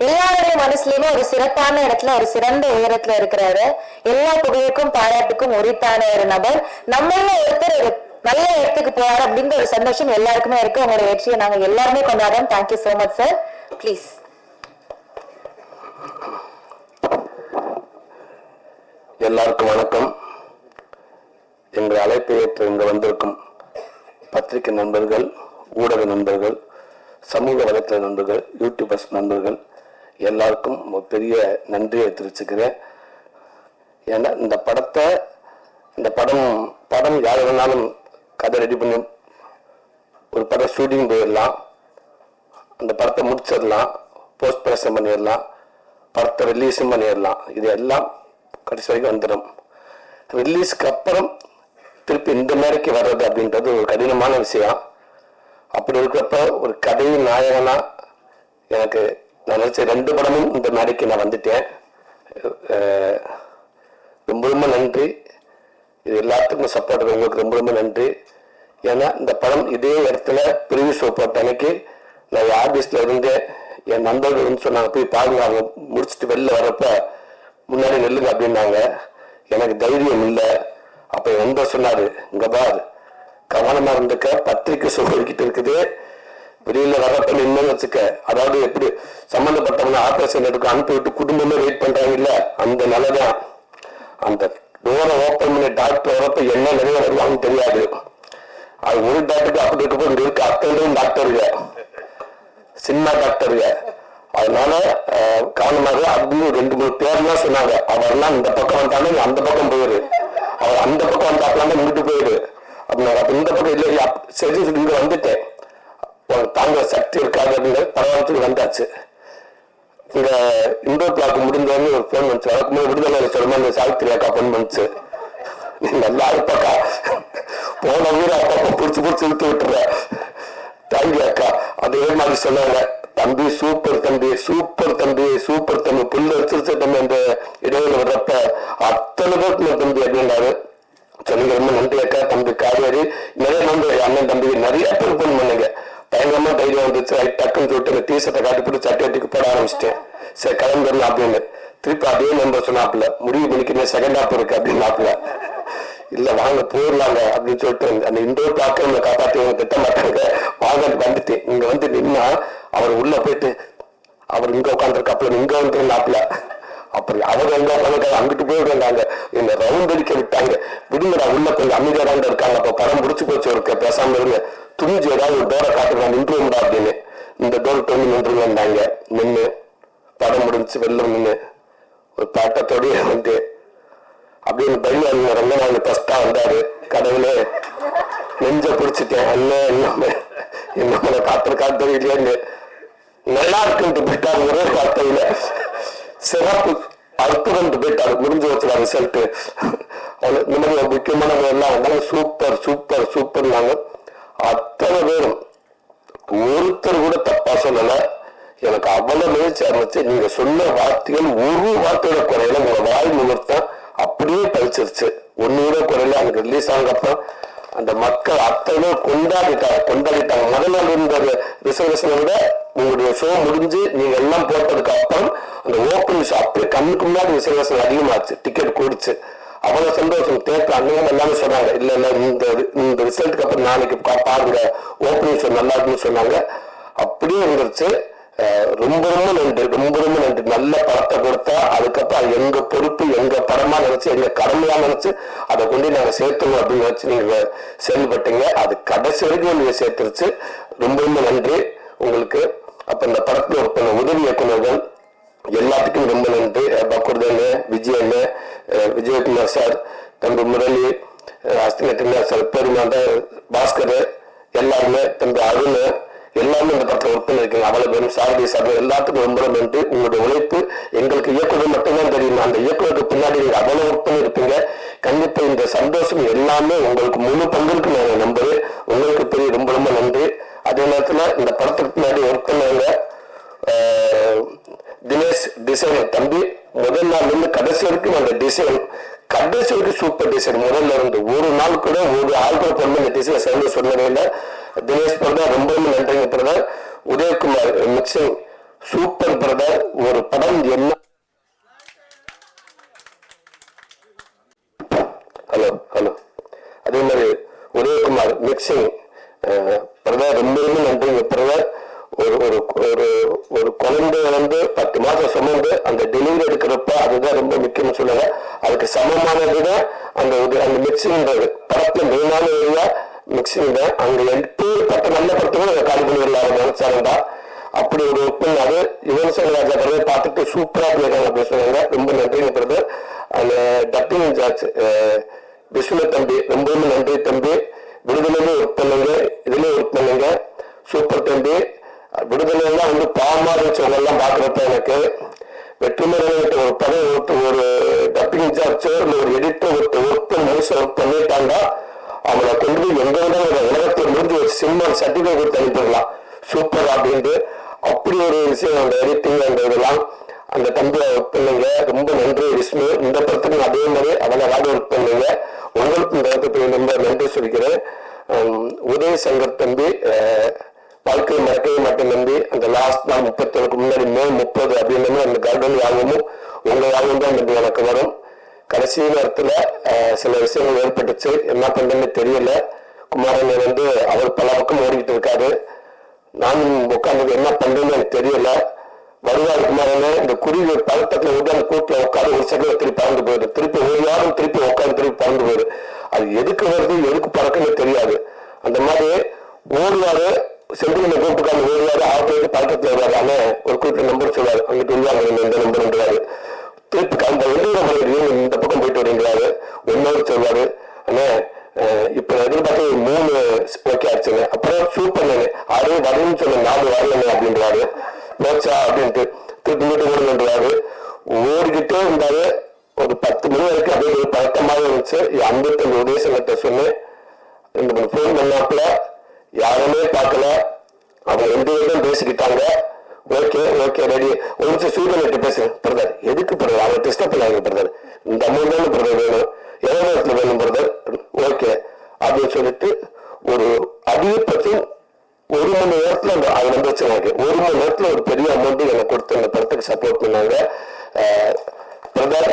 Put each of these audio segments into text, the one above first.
எல்லாருடைய மனசுலயுமே ஒரு சிறப்பான இடத்துல ஒரு சிறந்த உயரத்துல இருக்கிறாரு. எல்லா புகழுக்கும் பாராட்டுக்கும் உரித்தான ஒரு நபர். நம்மள ஒருத்தர் ஒரு நல்ல இடத்துக்கு போறாரு அப்படிங்கிற ஒரு சந்தோஷம் எல்லாருக்குமே இருக்கு. உங்களோட வெற்றியை நாங்க எல்லாருமே கொண்டாடுறோம். Thank you so much sir. Please. எல்லாருக்கும் வணக்கம். எங்கள் அழைப்பை ஏற்று இங்கு வந்திருக்கும் பத்திரிகை நண்பர்கள், ஊடக நண்பர்கள், சமூக வலைத்தள நண்பர்கள், யூடியூபர்ஸ் நண்பர்கள் எல்லாருக்கும் ஒரு பெரிய நன்றியை தெரிவிச்சுக்கிறேன். ஏன்னா இந்த படம் யார் வேணாலும் கதை ரெடி பண்ணி ஒரு படம் ஷூட்டிங் போயிடலாம், அந்த படத்தை முடிச்சிடலாம், போஸ்ட் ப்ரொடக்ஷன் பண்ணிடலாம், படத்தை ரிலீஸும் பண்ணிடலாம். இது எல்லாம் கடைசி வரைக்கும் வந்துடும். ரிலீஸ்க்கு அப்புறம் திருப்பி இந்த மேடைக்கு வர்றது அப்படின்றது ஒரு கடினமான விஷயம். அப்படி இருக்கிறப்ப ஒரு கதையின் நாயகனா எனக்கு நான் நினைச்ச 2 படமும் இந்த மேடைக்கு நான் வந்துட்டேன். ரொம்ப ரொம்ப நன்றி. இது எல்லாத்துக்கும் சப்போர்ட் உங்களுக்கு ரொம்ப ரொம்ப நன்றி. ஏன்னா இந்த படம் இதே இடத்துல பிரிவு ஷோ போட்ட அன்னைக்கு நான் ஆபீஸ்ல இருந்து என் நண்பர்கள் வந்து சொன்னாங்க, போய் பாருங்க, அவங்க முடிச்சுட்டு வெளில வரப்ப முன்னாடி நெல்லுங்க அப்படின்னாங்க. எனக்கு தைரியம் இல்லை. அப்ப எந்த சொன்னாரு, இங்க பார், கவனமா இருந்துக்க, பத்திரிக்கை சொல்லிக்கிட்டு இருக்குது, வெளியில வர்றப்ப நின்று வச்சுக்க. அதாவது எப்படி சம்பந்தப்பட்டவங்க ஆபரேஷன் எடுக்க அனுப்பி விட்டு குடும்பமே வெயிட் பண்றாங்க இல்ல, அந்த நிலைதான். அந்த டோரை ஓப்பன் பண்ணி டாக்டர் வரப்ப என்ன நிறைய வருவாங்கன்னு தெரியாது. அது ஒரு டாக்டருக்கு அப்படி இருக்கப்போ இங்க இருக்க அத்தனையும் டாக்டருங்க, சின்ன டாக்டருங்க. அதனால கவனமாக அப்படின்னு 2-3 பேர்லாம் சொன்னாங்க. அவர்லாம் இந்த பக்கம் வந்தாலும் அந்த பக்கம் போயிரு, அவர் அந்த பக்கம் வந்தாப்பெல்லாம் இங்கிட்டு போயிரு அப்படின்னாங்க. அப்ப இந்த பக்கம் இல்லை, சரி இங்க வந்துட்டேன், தாங்க சக்தி இருக்காது அப்படின்னு பரவாயில்ல வந்தாச்சு. இங்க இண்டோர் பிளாக் முடிஞ்சோன்னு ஒரு போன் வந்துச்சு. அதுக்கு முன்னாடி விடுதலை சொல்லுமா இந்த சாவித்திரி அக்கா போன் பண்ணிச்சு, நீ நல்லா இருப்பாக்கா, போன ஊர் அப்பா பிடிச்சி இழுத்து விட்டுற, தேங்க்யூ அக்கா. அதே மாதிரி சொன்னாங்க, தம்பி சூப்பர் தம்பி, சூப்பர் தம்பி, சூப்பர் தம்பி, புல்லு வச்சிருச்ச தம்பி. அந்த இடையில வர்றப்ப அத்தனை பேருக்கு தம்பி அப்படின்னாரு. சொன்னீங்க, ரொம்ப நன்றி அக்கா. தம்பி காவேரி, நிறைய நம்பர் அண்ணன் தம்பி நிறைய பேர் போன் பண்ணுங்க. பயங்கரமா தைரியம் வந்துச்சு. டக்குன்னு சொல்லிட்டு டீஷர்ட்டை காட்டி போட்டு சட்டிக்கு போட ஆரம்பிச்சிட்டேன். சரி கிளம்பிடலாம் அப்படின்னு. திருப்பி அதே நம்பர் சொன்னாப்புல, முடிவு பண்ணிக்கிறேன், செகண்ட் ஹாப் இருக்கு அப்படின்னாப்புல. இல்ல வாங்க போயிடலாங்க அப்படின்னு சொல்லிட்டு அந்த இண்டோர் பிளாக்க நம்ம காப்பாற்றி திட்ட மாட்டாங்க, வாங்க வந்துட்டு இங்க வந்து நின்னா அவர் உள்ள போயிட்டு அவர் இங்க உட்காந்துருக்காப்புல, இங்க வந்துருந்தாப்புல. அப்படி அவர் எங்க உட்காந்துருக்காங்க, அங்கிட்டு போயிடுறாங்க, என்ன ரவுண்ட் அடிக்க விட்டாங்க. விடுங்கடா, உள்ள கொஞ்சம் அமைதியா தான் இருக்காங்க, அப்ப படம் முடிச்சு போச்சு இருக்க, பேசாம இருங்க, துணிஞ்சு ஏதாவது ஒரு டோரை காட்டுறா நின்றுண்டா அப்படின்னு. இந்த டோர் தோண்டி நின்றுந்தாங்க. நின்று படம் முடிஞ்சு வெளில நின்று ஒரு பாட்டத்தோடய வந்து அப்படின்னு பையன் ரங்கநாதன் ஃபர்ஸ்டா வந்தாரு. கடவுளே நெஞ்ச பிடிச்சிட்டேன், அண்ணன் என்ன காத்திருக்காரு இல்லையான்னு. நல்லா இருக்குன்ட்டு போயிட்டாரு, ஒரே வார்த்தையில சிறப்பு அற்புதம்ட்டு போயிட்டாரு. முடிஞ்சு வச்சுடா ரிசல்ட். இந்த மாதிரி ஒரு முக்கியமானவங்க எல்லாம் வந்தாங்க. Super super super. நாங்க அத்தனை பேரும் ஒருத்தர் கூட தப்பா சொல்லல. எனக்கு அவ்வளவு முயற்சி ஆரம்பிச்சு. நீங்க சொன்ன வார்த்தைகள் ஒரு வார்த்தையோட குறையில உங்க வாய் முகூர்த்தம் அப்படியே பழிச்சிருச்சு. ஒன்னோட குறையில எனக்கு ரிலீஸ் ஆனதுக்கப்புறம் அந்த மக்கள் அத்தனை கொண்டாடிட்டாங்க. முதல் நாள் இருந்த ரிசர்வேஷனை விட உங்களுடைய ஷோ முடிஞ்சு நீங்க எல்லாம் போட்டதுக்கு அப்புறம் அந்த ஓப்பனிங் ஷோ அப்படியே கண்ணுக்கு முன்னாடி ரிசர்வேஷன் அதிகமாச்சு, டிக்கெட் கூடிச்சு. அவ்வளவு சந்தோஷம். தேட்டர் அண்ணன் எல்லாமே சொன்னாங்க, இல்ல இல்ல இந்த ரிசல்ட்டுக்கு அப்புறம் நாளைக்கு பாருங்க ஓப்பனிங் ஷோ நல்லா இருக்குன்னு சொன்னாங்க. அப்படியே வந்துருச்சு. ரொம்ப ரொம்ப நன்றி, ரொம்ப ரொம்ப நன்றி. நல்ல படத்தை கொடுத்தா அதுக்கப்புறம் எங்க பொறுப்பு, எங்க படமா நினைச்சு, எங்க கடமையா நினைச்சு அதை கொண்டு நாங்க சேர்த்துவோம் அப்படின்னு நினைச்சு நீங்க செயல்பட்டீங்க. அது கடைசி வரைக்கும் நீங்க சேர்த்துருச்சு. ரொம்ப ரொம்ப நன்றி உங்களுக்கு. அப்ப இந்த படத்துல ஒர்க் பண்ண உதவி இயக்குநர்கள் எல்லாத்துக்கும் ரொம்ப நன்றி. பக்குர்தன், விஜயன், விஜயகுமார் சார், தம்பி முரளி, அஸ்தினா சார், பெருமாண்ட பாஸ்கர், எல்லாருமே, தம்பி அருண், எல்லாமே இந்த படத்துல ஒர்க் பண்ணிருக்கீங்க. அவ்வளவு பேரும் சாரதி சார் எல்லாத்துக்கும் ரொம்ப நன்றி. உங்களுடைய உழைப்பு எங்களுக்கு இயக்குனர் மட்டும்தான் தெரியும். அந்த இயக்குனருக்கு பின்னாடி நீங்க அவ்வளவு ஒர்க் பண்ணிருப்பீங்க. கண்டிப்பா இந்த சந்தோஷம் எல்லாமே உங்களுக்கு முழு பங்கிற்கு நான் நம்புறேன். உங்களுக்கு பெரிய ரொம்ப ரொம்ப நன்றி. அதே நேரத்துல இந்த படத்துக்கு பின்னாடி ஒர்க் பண்ணவங்க தினேஷ் டிசைன் தம்பி, முதல் நாள் இருந்து கடைசி வரைக்கும் அந்த டிசைன் கடைசி வரைக்கும் சூப்பர் டிசைன். முதல்ல இருந்து ஒரு நாள் கூட ஒரு ஆள் கூட பொண்ணு இந்த டிசைன் சேர்ந்து சொன்னதே இல்லை. தினேஷ் பிரதர் ரொம்ப ரொம்ப நன்றிங்க brother. Udayakumar mixing super brother. ஒரு படம் என்ன ஹலோ ஹலோ அதே மாதிரி உதயகுமார் மிக்சிங் பிரதர், ரொம்ப ரொம்ப நன்றிங்க பிரதர். ஒரு ஒரு ஒரு ஒரு குழந்தைய 10 மாசம் சுமந்து அந்த டெலிவரி எடுக்கிறப்ப அதுதான் ரொம்ப முக்கியம்னு சொல்லுவாங்க. அதுக்கு சமமானதுதான் அந்த மிக்சிங்ன்றது. படத்துல மெயினான ஏரியா மிக்சிங் தான். அங்க எப்பேற்பட்ட நல்ல படத்துக்கும் காலி பண்ணிடலாம் நினைச்சாருந்தா. அப்படி ஒரு ஒப்பன் அது யுவன் சங்கர் ராஜா பிரதர் பார்த்துட்டு சூப்பரா பண்ணிருக்காங்க அப்படின்னு சொன்னாங்க. ரொம்ப நன்றிங்க பிரதர். அந்த டப்பிங் இன்சார்ஜ் விஸ்வநாத் தம்பி, ரொம்ப ரொம்ப நன்றி தம்பி. விடுதலையிலே ஒர்க் பண்ணுங்க, இதுலயே ஒர்க் பண்ணுங்க, சூப்பர் தம்பி. விடுதலையெல்லாம் பாவமா இருந்துச்சவங்க எல்லாம் பாக்குறப்ப எனக்கு வெற்றிமரன் ஒரு படம் ஒரு டப்பிங் இன்சார்ஜோ இல்லை ஒரு எடிட்டர் ஒர்க் பண்ணி முழுசா ஒர்க் பண்ணிட்டாங்க. அவங்களை கொண்டு போய் எங்க உலகத்தில் முடிஞ்சு ஒரு சினிமா சர்டிபிகேட் கொடுத்து அனுப்பிடலாம் சூப்பர் அப்படின்ட்டு. அப்படி ஒரு விஷயம் அந்த எடிட்டிங் அந்த இதெல்லாம் அந்த தம்பியை ஒர்க் பண்ணுங்க. ரொம்ப நன்றி விஷ்ணு. இந்த படத்துக்கு அதே மாதிரி அதெல்லாம் ராஜ ஒர்க் பண்ணுங்க. உங்களுக்கு இந்த இடத்துக்கு ரொம்ப நன்றி சொல்லிக்கிறேன். உதய சங்கர் தம்பி வாழ்க்கையை மறக்கவே மாட்டேன் தம்பி. அந்த லாஸ்ட் நாள் 31 முன்னாடி May 30 அப்படின்னு அந்த கார்டன் வாங்கணும் உங்க வாங்கும் தான் தம்பி எனக்கு வரும். கடைசி நேரத்துல சில விஷயங்கள் ஏற்பட்டுச்சு, என்ன பண்றேன்னு தெரியல. குமாரன் அவர் பல பக்கம் ஓடிக்கிட்டு இருக்காரு. நானும் உட்காந்து என்ன பண்றேன்னு எனக்கு தெரியல. வருவாரு குமாரன் இந்த குருவி பழக்கத்துல அந்த கூட்டில் உட்காந்து ஒரு செகண்ட் திருப்பி பறந்து போயிரு, திருப்பி ஒரு வாரம் திருப்பி உட்காந்து திருப்பி பறந்து போயிரு. அது எதுக்கு வருது எதுக்கு பறக்குன்னு தெரியாது. அந்த மாதிரி ஓடுவாரு, சென்ட்ரல் கூப்பிட்டு ஓடுவாரு, ஆயிரத்தி பழக்கத்துல வருவாரு. ஆனா ஒரு குறிப்பிட்ட நம்பர் சொல்லுவாரு, அங்கிட்டு உருவாங்க இந்த நம்பர்ன்றாரு. திருப்பி இந்த பக்கம் போயிட்டு வருங்கிறாரு. ஒன்னொரு சொல்வாரு, ஆனா இப்ப எதிர்பார்த்து 3 ஓகே ஆச்சுங்க. அப்புறம் சூப்பர் அது வரும்னு சொன்ன 4 வரலங்க அப்படின்றாரு. போச்சா அப்படின்ட்டு திருப்பி வீட்டு ஓடுன்றாரு. ஓடிக்கிட்டே இருந்தாரு. ஒரு 10 மணி வரைக்கும் அப்படியே ஒரு பழக்கமாக இருந்துச்சு. 55 உதயசங்கத்தை சொன்னேன். 2 3 போன் பண்ணாப்புல யாருமே பார்க்கல. அவங்க 2 பேரும் பேசிக்கிட்டாங்க. Okay okay ready. ஒரு நிமிஷம் சூரியன் பேசுறேன் பிரதர். எதுக்கு பிரதர் அவங்க டிஸ்டர்ப் பண்ணாங்க பிரதர், இந்த அமௌண்ட் தானே பிரதர் வேணும், எவ்வளவு நேரத்துல வேணும் பிரதர், ஓகே அப்படின்னு சொல்லிட்டு ஒரு அதிகபட்சம் 1 மணி நேரத்துல அது வந்துச்சு. எனக்கு 1 மணி நேரத்துல ஒரு பெரிய அமௌண்ட் எனக்கு கொடுத்து அந்த படத்துக்கு சப்போர்ட் பண்ணாங்க. பிரதர்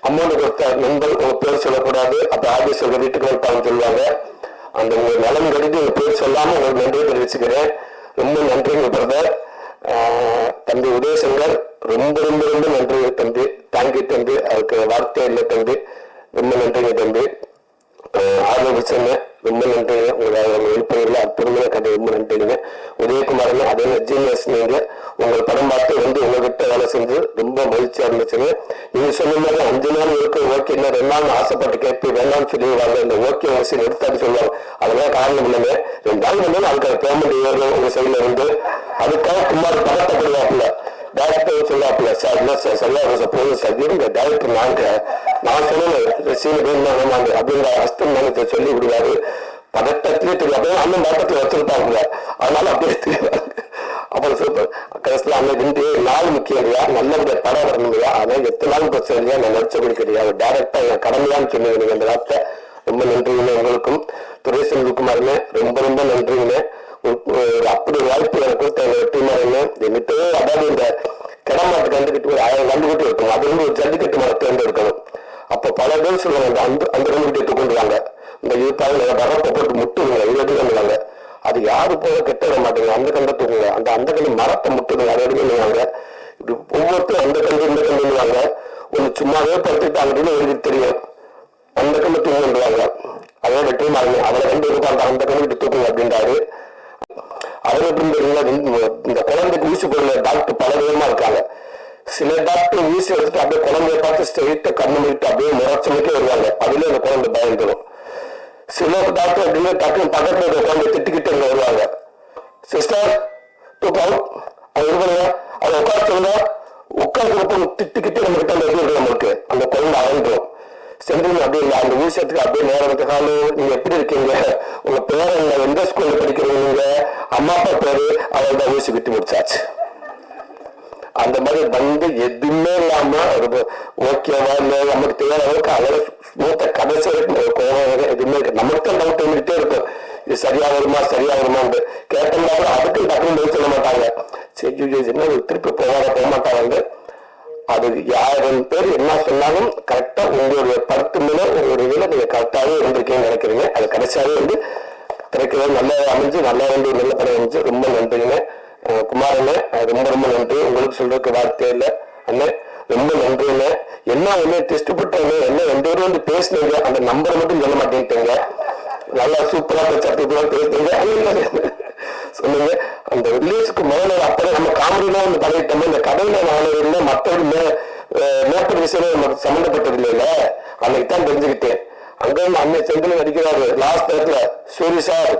அமௌண்ட் கொடுத்த நண்பர் உங்க பேர் சொல்லக்கூடாது, அப்ப ஆபீஸ் வீட்டுக்கு வந்துட்டாங்கன்னு சொல்லுவாங்க. அந்த உங்க நலன் கருதி உங்க பேர் சொல்லாம உங்களுக்கு நன்றி தெரிவிச்சுக்கிறேன். ரொம்ப நன்றிங்க பிரதர். தம்பி உதயசங்கர் ரொம்ப ரொம்ப ரொம்ப நன்றி தம்பி. தேங்க்யூ தம்பி. அதுக்கு வார்த்தை இல்லை தம்பி. ரொம்ப நன்றிங்க தம்பி. ஆரோக்கிய ரொம்ப நன்றிங்க. உங்களை ஹெல்ப் பண்ணல அற்புதமான கதை. ரொம்ப நன்றிங்க உதயகுமாரன். அதே ஜீனியஸ் நீங்க. உங்கள் படம் பார்த்து உங்ககிட்ட வேலை செஞ்சு ரொம்ப மகிழ்ச்சியா இருந்துச்சுங்க. நீங்க சொன்ன மாதிரி 5 நாள் இருக்கு ஓகே, இல்லை 2 நாள் ஆசைப்பட்டு கேட்பு வேணாம்னு சொல்லிடுவாங்க. இந்த ஓகே விஷயம் எடுத்தான்னு சொல்லுவாங்க. அதெல்லாம் காரணம் இல்லைங்க. 2 நாள் வந்தாலும் அதுக்கான பேமெண்ட் ஏறும் உங்க சைட்ல இருந்து. அதுக்காக குமார் படத்தை போடுவாப்புல டைரக்டர் சொல்லாப்புல சார் இல்லை சார் சொல்ல போதும் சார் இருங்க டைரக்டர் நான் சொன்னேன் சீன் வேணுமாங்க அப்படிங்கிற அஸ்தம் நினைச்ச சொல்லி விடுவாரு. பதட்டத்திலே தெரியும். அண்ணன் பதட்டத்துல வச்சிருப்பாங்க, அதனால அப்படியே தெரியுவாங்க. அப்புறம் சூப்பர் கடைசியில் அன்னைக்கு 2 நாள் முக்கியம் இல்லையா, நல்லபடியா படம் வரணும் இல்லையா, அதான் எத்தனை நாள் பிரச்சனை இல்லையா, நான் நடிச்ச கொடுக்கிறியா டைரக்டா என் கடமையான்னு சொல்லுங்க. நீங்க அந்த வார்த்தை ரொம்ப நன்றிங்க. உங்களுக்கும் துரை செல்வகுமாருங்க ரொம்ப ரொம்ப நன்றிங்க. அப்படி ஒரு வாய்ப்பு எனக்கு கொடுத்த வெற்றிமாறன்னு என்கிட்ட. அதாவது இந்த கிடமாட்டு கண்டுகிட்டு ஒரு 1000 கண்டுகிட்டு இருக்கணும், அது ஒரு ஜல்லிக்கட்டு மரம் தேர்ந்தெடுக்கணும். அப்ப பல பேர் சொல்லுவாங்க அந்த கண்டுகிட்டு கொண்டுவாங்க, இந்த யூத்தாக வரப்பை போட்டு முட்டுங்க, இது எடுக்கணுவாங்க. அது யாரு போல கெட்ட விட மாட்டேங்க. அந்த கண்டை தூக்குங்க, அந்த கண்டு மரத்தை முட்டுங்க, அதை எடுக்கணுவாங்க. இப்படி ஒவ்வொருத்தரும் அந்த கண்டு இந்த கண்டுவாங்க. ஒண்ணு சும்மாவே படுத்துட்டு அப்படின்னு உங்களுக்கு தெரியும், அந்த கண்டு தூங்குவாங்க. அதோட வெற்றிமாறன் அவளை கண்டு இருக்காங்க, அந்த கண்டுகிட்டு தூக்குங்க அப்படின்றாரு. அவருக்கு இந்த குழந்தைக்கு ஊசி போடுற டாக்டர் பல விதமா இருக்காங்க. சில டாக்டர் ஊசி எடுத்துட்டு அப்படியே குழந்தைய பார்த்து ஸ்ட்ரெயிட்டா கண்ணு முடிட்டு அப்படியே முறைச்சமைக்கே வருவாங்க. அதுல அந்த குழந்தை பயந்துடும். சில டாக்டர் அப்படின்னா டக்குனு பக்கத்துல இருக்க குழந்தை திட்டுக்கிட்டு வருவாங்க. சிஸ்டர் தூக்கம் அது இது பண்ணுங்க, அதை உட்கார சொல்லுங்க. உட்காந்துருப்ப திட்டுக்கிட்டு நம்ம கிட்ட அந்த இது நம்மளுக்கு அந்த குழந்தை அகன்றும் சென்றுங்க. அப்படி இல்லை அந்த விஷயத்துக்கு அப்படியே நேரம் நீங்க எப்படி இருக்கீங்க, உங்க பேர் என்ன, எந்த ஸ்கூல்ல படிக்கிறீங்க, நீங்க அம்மா அப்பா பேரு, அவள் தான் ஊசி விட்டு முடிச்சாச்சு. அந்த மாதிரி எதுவுமே இல்லாம ஓகேவா இல்லை நமக்கு தேவையான அளவுக்கு அதில் மூத்த கடைசி வரைக்கும் கோவம் எதுவுமே இருக்கு. நமக்கு தான் டவுட் வந்துகிட்டே இருக்கும், இது சரியா வருமா சரியா வருமான்னு கேட்டோம்னா அதுக்கு டக்குனு சொல்ல மாட்டாங்க. என்ன திருப்பி போக மாட்டாங்க. அது 1000 பேர் என்ன சொன்னாலும் கரெக்டா உங்களுடைய படத்து மேல உங்களுடைய இதுல நீங்க கரெக்டாவே இருந்திருக்கீங்கன்னு நினைக்கிறீங்க. அது கடைசியாவே வந்து திரைக்கிறது நல்லா அமைஞ்சு நல்லா வந்து நல்ல படம் அமைஞ்சு ரொம்ப நன்றிங்க. குமாரண்ணே ரொம்ப ரொம்ப நன்றி. உங்களுக்கு சொல்றதுக்கு வார்த்தை இல்லை அண்ணே, ரொம்ப நன்றிங்க. என்ன ஒண்ணு டெஸ்ட் போட்டவங்க என்ன 2 பேரும் வந்து பேசினீங்க, அந்த நம்பரை மட்டும் சொல்ல மாட்டேன்ட்டீங்க. நல்லா சூப்பரா பேசுனீங்க சொன்னீங்க. அந்த ரிலீஸுக்கு முதல்ல அப்பதான் நம்ம காமெடிலாம் வந்து பண்ணிட்டோம். இந்த கடையில நானே மற்றவங்க மேற்பட்ட விஷயம் நமக்கு சம்மந்தப்பட்டது இல்லைல்ல, அன்னைக்கு தான் தெரிஞ்சுக்கிட்டேன். அங்க இருந்து அன்னை செந்தில் நடிக்கிறாரு லாஸ்ட் இடத்துல சூரி சார்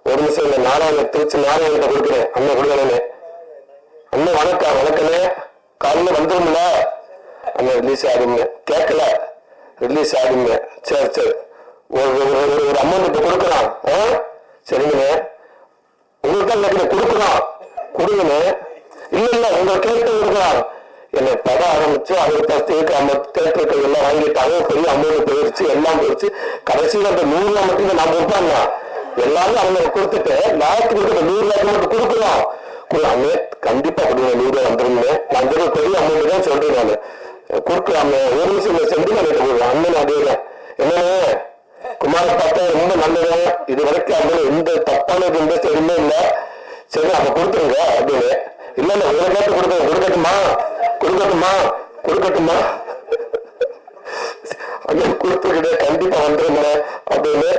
ஒரு நிமிஷம் இந்த நாராயண திருச்சி நாராயணத்தை கொடுக்குறேன் அண்ணன் கொடுக்குறேன்னு. அண்ணன் வணக்கம் வணக்கண்ணே, காலையில வந்துரும்ல அண்ணன் ரிலீஸ் ஆகுங்க கேட்கல ரிலீஸ் ஆகுங்க. சரி சரி ஒரு அமௌண்ட் இப்ப கொடுக்குறான். சரிங்கண்ணே உங்களுக்கு கொடுக்குறான் கொடுங்கண்ணே. இல்ல இல்ல உங்களை கேட்டு கொடுக்குறான். என்னை படம் ஆரம்பிச்சு அவர் ஃபர்ஸ்ட் தேட்டருக்கு எல்லாம் வாங்கிட்டாங்க. பெரிய அமௌண்ட் போயிடுச்சு, எல்லாம் போயிடுச்சு. கடைசியில் அந்த 100 ரூபா மட்டும் நான் கொடுப்பாங்க. எல்லாரும் அவங்க கொடுத்துட்டு லாஸ்ட் கொடுத்து 100 ரூபாய்க்கு மட்டும் கொடுக்குறோம். அண்ணே கண்டிப்பா கொடுங்க 100 ரூபாய் வந்துருங்க. நான் பெரிய அமௌண்ட் தான் சொல்றேன். நான் கொடுக்கலாமே ஒரு நிமிஷம் சென்று நான் கொடுக்குறேன். அண்ணன் அதே என்னன்னு குமார பார்த்தா ரொம்ப நல்லது. இது வரைக்கும் அப்படின்னு எந்த தப்பான இன்ட்ரெஸ்ட் எதுவுமே இல்லை. சரி அப்ப கொடுத்துருங்க அப்படின்னு. இல்ல இல்ல உங்களை கேட்டு கொடுக்கட்டுமா கொடுக்கட்டுமா கொடுக்கட்டுமா அப்படின்னு கொடுத்துக்கிட்டு கண்டிப்பா வந்துருங்க அப்படின்னு.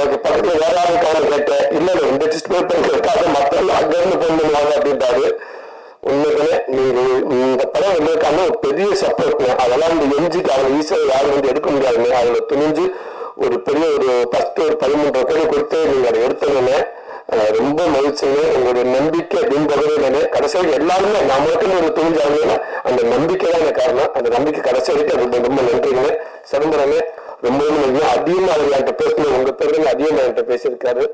ஓகே பக்கத்துல வேற யாரும் காரணம் கேட்டேன். இல்ல இல்ல இந்த டெஸ்ட் பேப்பர் மற்ற அங்க இருந்து போன் பண்ணுவாங்க அப்படின்ட்டாரு. உண்மைக்குமே நீங்க இந்த படம் எங்களுக்கான ஒரு பெரிய சப்போர்ட். அதெல்லாம் இந்த எஞ்சிக்கு அவங்க ஈஸியாக யாரும் வந்து எடுக்க முடியாதுங்க. அவங்களை துணிஞ்சு ஒரு பெரிய ஒரு 13 கோடி கொடுத்து நீங்க அதை எடுத்தீங்கன்னு ரொம்ப மகிழ்ச்சிங்க. உங்களுடைய நம்பிக்கை பின்பகுதியிலே கடைசி எல்லாருமே நான் மட்டும் ஒரு துணிஞ்சாங்கன்னா அந்த நம்பிக்கை தான் எனக்கு காரணம். அந்த நம்பிக்கை கடைசி வரைக்கும் அது ரொம்ப நன்றிங்க. சிதம்பரமே ரொம்ப ரொம்ப அதிகமா அவர் என்கிட்ட பேசணும். உங்க பேருங்க அதிகமா என்கிட்ட பேசியிருக்காரு.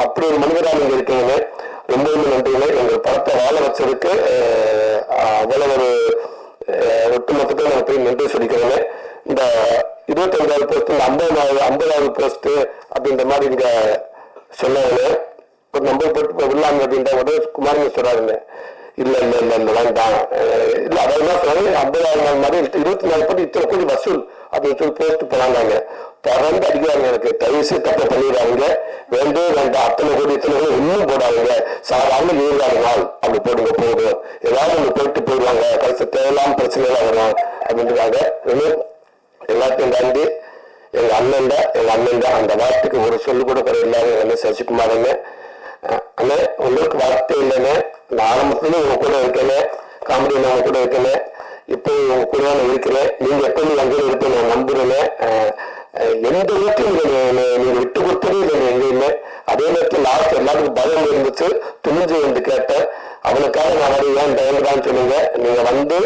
அப்படி ஒரு மனிதராக நீங்க இருக்கீங்க. ரொம்ப ரொம்ப நன்றிங்க. எங்க படத்தை வாழ வச்சதுக்கு அவ்வளவு ஒரு ஒட்டுமொத்தத்தை நான் போய் நன்றி சொல்லிக்கிறேங்க. இந்த 25வது போஸ்ட் இந்த 50வது போஸ்ட் அப்படின்ற மாதிரி இங்க சொன்னாங்க. ஒரு நம்பர் போட்டு விடலாங்க அப்படின்ற ஒரு குமாரங்க சொல்றாருங்க. இல்ல இல்ல இல்ல இல்ல வேண்டாம் இல்ல அதான் சொன்னாங்க. 50வது நாள் மாதிரி 24 போட்டு இத்தனை கோடி வசூல் அப்படின்னு சொல்லி போஸ்ட் போனாங்க. தொடர்ந்து அடிக்கிறாங்க. எனக்கு தயவுசு தப்ப பண்ணிடுறாங்க. வேண்டாம் அத்தனை கோடி இத்தனை கோடி இன்னும் போடாதுங்க. சாதாரண 20 நாள் அப்படி போடுங்க போதும். ஏதாவது ஒன்று போயிட்டு போயிடுவாங்க. கடைசி தேவையில்லாம பிரச்சனை எல்லாம் வரும் அப்படின்றாங்க. எல்லாத்தையும் தாண்டி எங்க அண்ணன் அந்த வார்த்தைக்கு ஒரு சொல்லு கூட குறை இல்லாத அண்ணன் சசிகுமார் அண்ணன் உங்களுக்கு வார்த்தை இல்லைன்னு. நான் ஆரம்பத்துல உங்க கூட இருக்கேன், காமெடியில் உங்க கூட இருக்கேன், இப்போ உங்க கூட நான் இருக்கிறேன். நீங்க எப்பவும் அங்கே இருக்க நான் நம்புறேன். எந்த வீட்லையும் நீங்க விட்டு கொடுத்ததே இல்லை எங்கேயுமே. அதே நேரத்தில் லாஸ்ட் எல்லாத்துக்கும் பயம் இருந்துச்சு, துணிஞ்சு வந்து கேட்டேன். அவனுக்காக நான் ஏன் பயந்துடான்னு சொன்னீங்க. நீங்க வந்து